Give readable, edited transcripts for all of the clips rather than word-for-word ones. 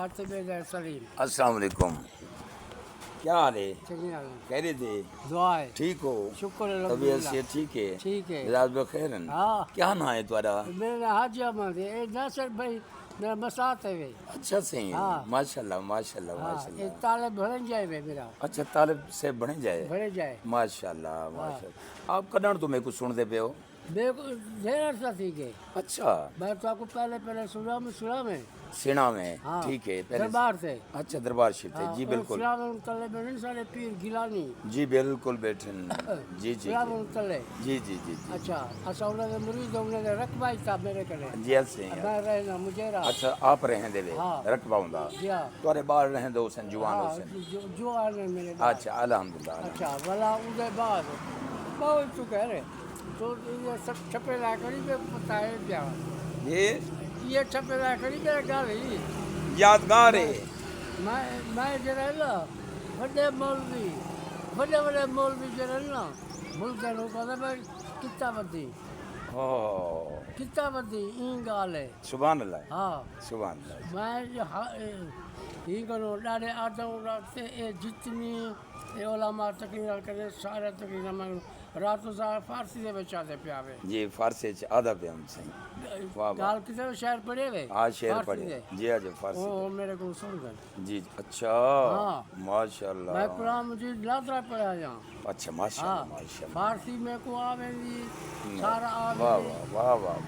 सलीम अस्सलाम वालेकुम। क्या हाल है? चंगी हाल कह रहे थे दुआ है ठीक हो? शुक्र तबीयत अल्हम्दुलिल्लाह से ठीक है? ठीक है मिजाज बखैर हैं? हाँ क्या ना है तुम्हारा? मेरा हाजी अहमद है ए नासिर भाई मेरा मसात है वे अच्छा से हैं? हाँ माशाल्लाह माशाल्लाह हाँ ये माशाल्लाह। ताले भरन जाए वे मेरा अच्छा तालिब से बने जाए। भरे जाए माशाल्लाह हाँ माशाल्लाह। आप कदण तो मेरे को सुनते पे हो? मेरे को ढेर अर्सा थी के अच्छा मैं तो आपको पहले पहले सुना में सेना में हाँ ठीक है पहले दरबार से अच्छा दरबार शिफ्ट है हाँ जी बिल्कुल तले में सारे पीर गिलानी जी बिल्कुल बैठे जी जी तले जी जी जी जी अच्छा अच्छा उन्होंने मुरीद उन्होंने रखवाई था मेरे कने जी ऐसे हैं। मैं रहना मुझे रहा अच्छा आप रहें देवे हाँ। रखवाऊंगा जी हाँ तुम्हारे बाल रहें दो सन जुआन हाँ हुसैन। जो आने मेरे बाद अच्छा अल्हम्दुलिल्लाह अच्छा भला उसके बाद बहुत तू कह रहे तो ये सब छपे ला करी पे पता है क्या ये छपे ला करी पे गाली यादगार है। मैं जरा ना बड़े बड़े मौलवी जरा ना मुल्क नो पता मैं कितना बदी इन गाल है सुभान अल्लाह हाँ सुभान अल्लाह। मैं ही करो डाले आदम रास्ते ए जितनी ए ओलामा तकरीर करे सारे तकरीर मैं रात को सारा फारसी दे बचाते प्यावे जी फारसी च आधा पे हम सही वाह वाह। गाल किसे शायर पढ़े वे आज शेर फारसी पढ़े दे। जी आज फारसी ओ मेरे को सुन गए जी अच्छा हाँ। माशाल्लाह मैं कुरान मजीद लातरा पढ़ा जा अच्छा हाँ माशाल्लाह माशाल्लाह फारसी में को आवेंदी सारा वाह आवेंदी वाह वाह वाह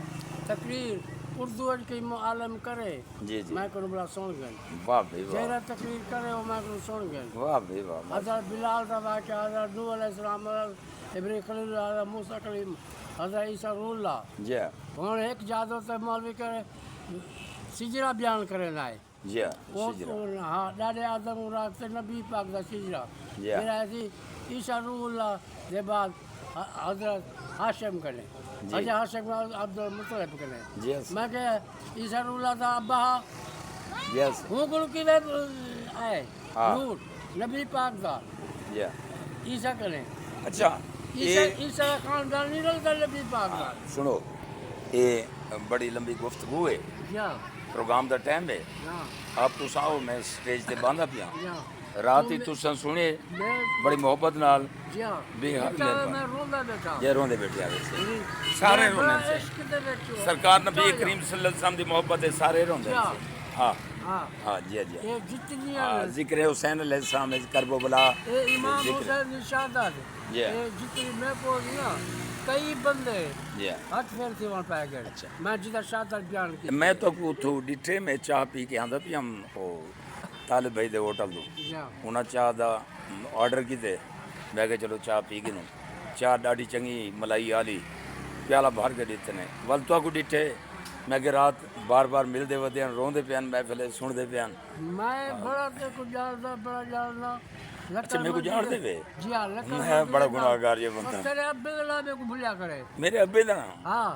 तकरीर उर्दू के आलम करे जी जी मैं को बड़ा सुन गए वाह भाई वाह जहरा तकरीर करे वो मैं को सुन गए वाह भाई वाह हज़रत बिलाल का वाक़या हज़रत नूह अलैहिस्सलाम हज़रत इब्राहीम खलील हज़रत मूसा कलीम हज़रत ईसा रूहुल्लाह जी हुन एक जादो ते मौलवी करे सिजरा बयान करे लाए जी वो शिजरा हाँ ॾाढे आदम रात ते नबी पाक दा सिजरा जी फिर ऐसी ईसा रूहुल्लाह के बाद हज़रत हाशिम कने जी। हज़रत हाशिम अब्दुल मुतलिब कने जी मैं के ईसा रूहुल्लाह दा अब्बा यस हूँ गुरु की वे आए हाँ। नूर नबी पाक दा जी ईसा कने अच्छा ईसा ये ईसा का खानदान नहीं रलता नबी पाक दा सुनो ये बड़ी लंबी गुफ्तगू है या प्रोग्राम का टाइम है या आप तुस आओ मैं स्टेज ते बांधा पिया या रात ही तुसां सुने मैं बड़ी मोहब्बत नाल या बेहद बेटा मेहरबान। मैं रोंदा बेटा जे रोंदे बैठे आवे से सारे रोंदे से इश्क दे विच सरकार नबी करीम सल्लल्लाहु अलैहि वसल्लम दी मोहब्बत है सारे रोंदे क्या? से हाँ हाँ हाँ जी जी ये जितनी हाँ है जिक्र हुसैन अलैहिस्सलाम करबला ये इमाम जिक्र हुसैन निशादात जी ये जितनी मैं बोल ना कई बंदे जी हथ फेर थी वहाँ पाए गए अच्छा। मैं जिधर शादत बयान की मैं तो उठो डिठे में चाह पी के आंदा पिया ओ तालिब भाई दे होटल दो या उन्हें चाह दा ऑर्डर कीते मैं कहा चलो चाह पी गिनूं चाह ॾाढी चंगी मलाई आली प्याला भर के दिते ने वल तो को डिठे मैं कि रात बार बार मिलते वदे रोंदे पियान महफिले सुनते पियान मैं बड़ा ते को जानदा बड़ा जानदा अच्छा मेरे को जान दे वे जी हाँ लखन मैं बड़ा गुनाहगार ये बंदा तेरे अब्बे का नाम मेरे को भूलिया करे मेरे अब्बे दा नाम हाँ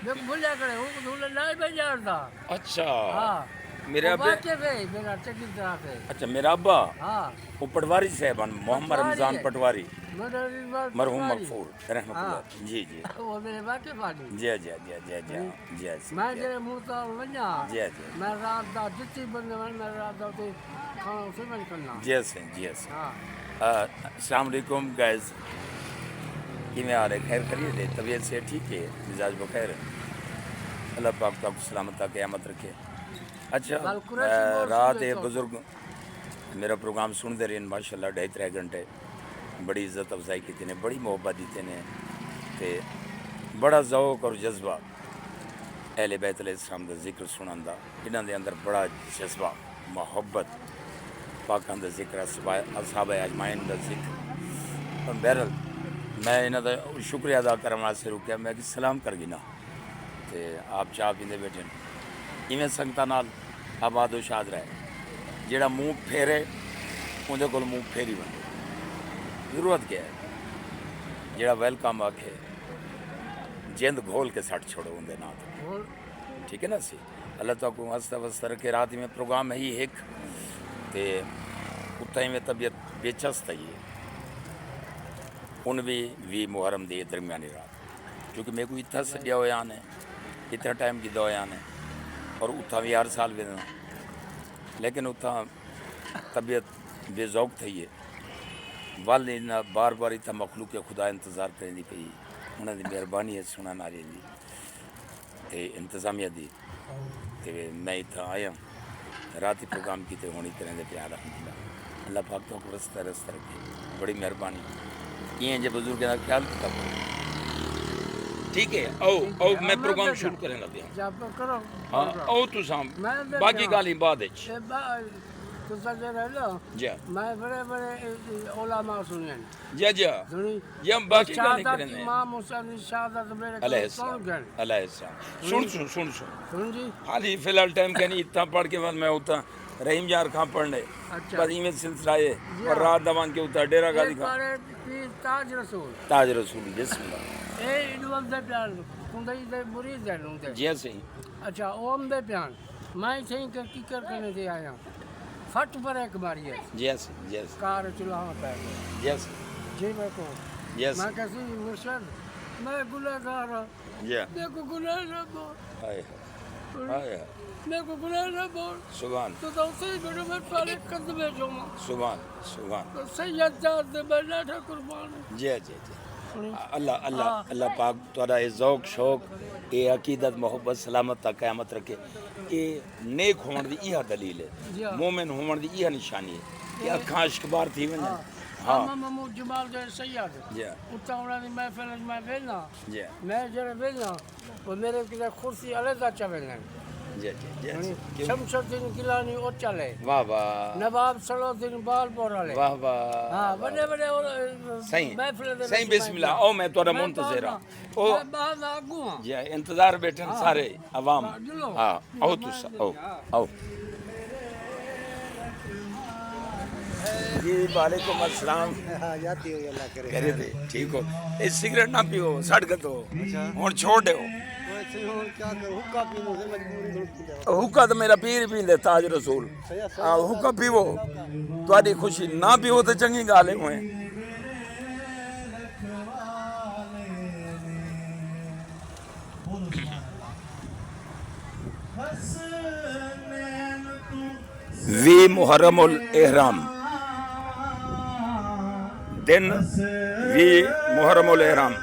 मेरे को भूलिया करे वो भूले नहीं मैं जानता अच्छा हाँ मेरे वो अब्बे वाक़ई वे मेरा चंगी तरह से अच्छा मेरा अब्बा हाँ वो पटवारी साहबान मोहम्मद रमजान पटवारी मरहूम हाँ मगफूर रहमतुल्लाह जी जी वो मेरे वाक़ई वाली जी जी जी जी जी जी मैं जेरे मुंह तो वञा जी जी मैं रात दा जितनी बंदे वन मैं रात दा उते खाना उसे मैं करना जी जी हाँ अस्सलाम वालेकुम गाइस किमें हाल है खैर खरीद है तबीयत से ठीक है मिजाज बखैर है अल्लाह पाक तक सलामत क़यामत रखे अच्छा कल कुरैशी बोल रात सुनते ये तो। बुजुर्ग मेरा प्रोग्राम सुनते रहे माशाल्लाह 2.5 घंटे बड़ी इज्जत अफजाई की ने बड़ी मोहब्बत दी ने ते बड़ा ज़ौक और जज्बा अहले बैत अलैहिस्सलाम दा जिक्र सुनन दा इन्हां दे अंदर बड़ा जज्बा मोहब्बत पाकां दा जिक्र असहाब अजमाइन दा जिक्र पर बहरहाल मैं इन्हां दा शुक्रिया अदा करन वास्ते रुकिया मैं कि सलाम कर गिना ते आप चाह पींदे बैठे इवें संगतां नाल आबाद शाद रहे जेड़ा मुंह फेरे उहदे कोल मुंह फेरी वंदे जरूरत क्या है जेड़ा वेलकम आखे जिंद घोल के सट छोड़ो उनके नाम और ठीक है ना सी अल्लाह तो को हंसता वस्ता रखे रात में प्रोग्राम है ही एक ते उतना में तबीयत बेचस्त है उन भी मुहर्रम दी दरमियानी रात क्योंकि मेरे को इतना सजा होया ने इतना टाइम की दया ने और उतना भी हर साल वेदना लेकिन उतना तबीयत बेज़ौक थी है वाल इन्ना बार बार इतना मखलूक के खुदा इंतज़ार करें पी उन्होंने मेहरबानी है सुना नारे दी ते इंतज़ामिया दी ते मैं इतना आया रात ही प्रोग्राम किते होनी करें दे प्यार अल्लाह पाक तो रस्ता रस्ता रखे बड़ी मेहरबानी ये जे बुजुर्ग का ख्याल किया ठीक है आओ मैं प्रोग्राम शुरू करें लगे जब करो हाँ आओ तू साम बाकी गाली बाद तो सजे रह लो जी मैं बड़े बड़े उलमा सुने जी जी ये हम बाकी गाली करें इमाम हुसैन शहादत मेरे सुन जी हाली फिलहाल टाइम के नहीं इतना पढ़ के बाद मैं उतना रहीम यार खां पढ़ने बस इमें सिलसिला है और रात दवान के उतर डेरा गाली खां ताज रसूल बिस्मिल्लाह ए इडवल दे प्यार कुंदई दे मुरीद दे लूंदे जी सही अच्छा ओम दे प्यार मैं सही के की करने दे आया फट पर एक मारी है जी कार चुला पे जी मैं को मैं कैसी मुर्शिद मैं गुनहगार जी मैं को गुनहगार बोल हाय मैं को गुनहगार बोल सुभान तो उसे बड़े में सारे कदम में जो सुभान तो सैयद जात दे बैठा था कुर्बान जी अल्लाह अल्लाह अल्लाह पाक तुहाडा ये ज़ौक शौक ये अकीदत मोहब्बत सलामत तक क़यामत रखे ये नेक होने की यह दलील है मोमिन होने की यह निशानी है कि अखां इश्कबार थी वञनि हाँ महमूद जमाल जो सैयद जी उतना उन्होंने महफिल में वेलना जी मैं जरा वेलना वो मेरे किधर कुर्सी अलग चवेलन जी शमशुद्दीन गिलानी ओ चले वाह वाह नवाब सलाउद्दीन बालपुर वाले वाह वाह हाँ बड़े बड़े सही महफिल दे सही बिस्मिल्लाह ओ मैं तोरा मुंतज़िर हां ओ बाद आगू हां जी इंतजार बैठन सारे अवाम हाँ आओ तू आओ जी वालेकुम अस्सलाम जाती हो अल्लाह करे करे थे ठीक हो ए सिगरेट ना पियो सड़क तो हुन छोड़ दो क्या करूं हुक्का पीने से मजबूरी थोड़ी हुक्का तो मेरा पीर पींदे ताज रसूल हाँ हुक्का पीवो तुहाडी खुशी ना पीवो तो चंगी गाल है हुए वी मुहर्रमुल एहराम दिन वी मुहर्रमुल एहराम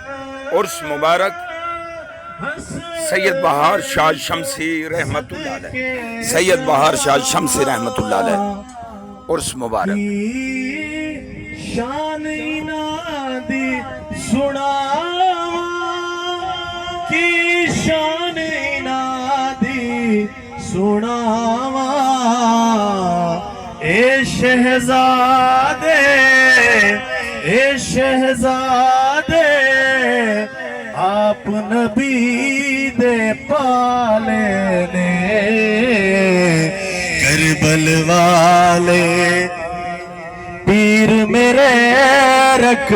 उर्स मुबारक सैयद बहार शाह शमसी रहमतुल्लाह अलैह सैयद बहार शाह शमसी रहमतुल्लाह अलैह उर्स मुबारक शान इनादी सुनावा की शान इनादी सुनावा ए शहजादे आप नबी दे पाले ने करबल वाले पीर मेरे रख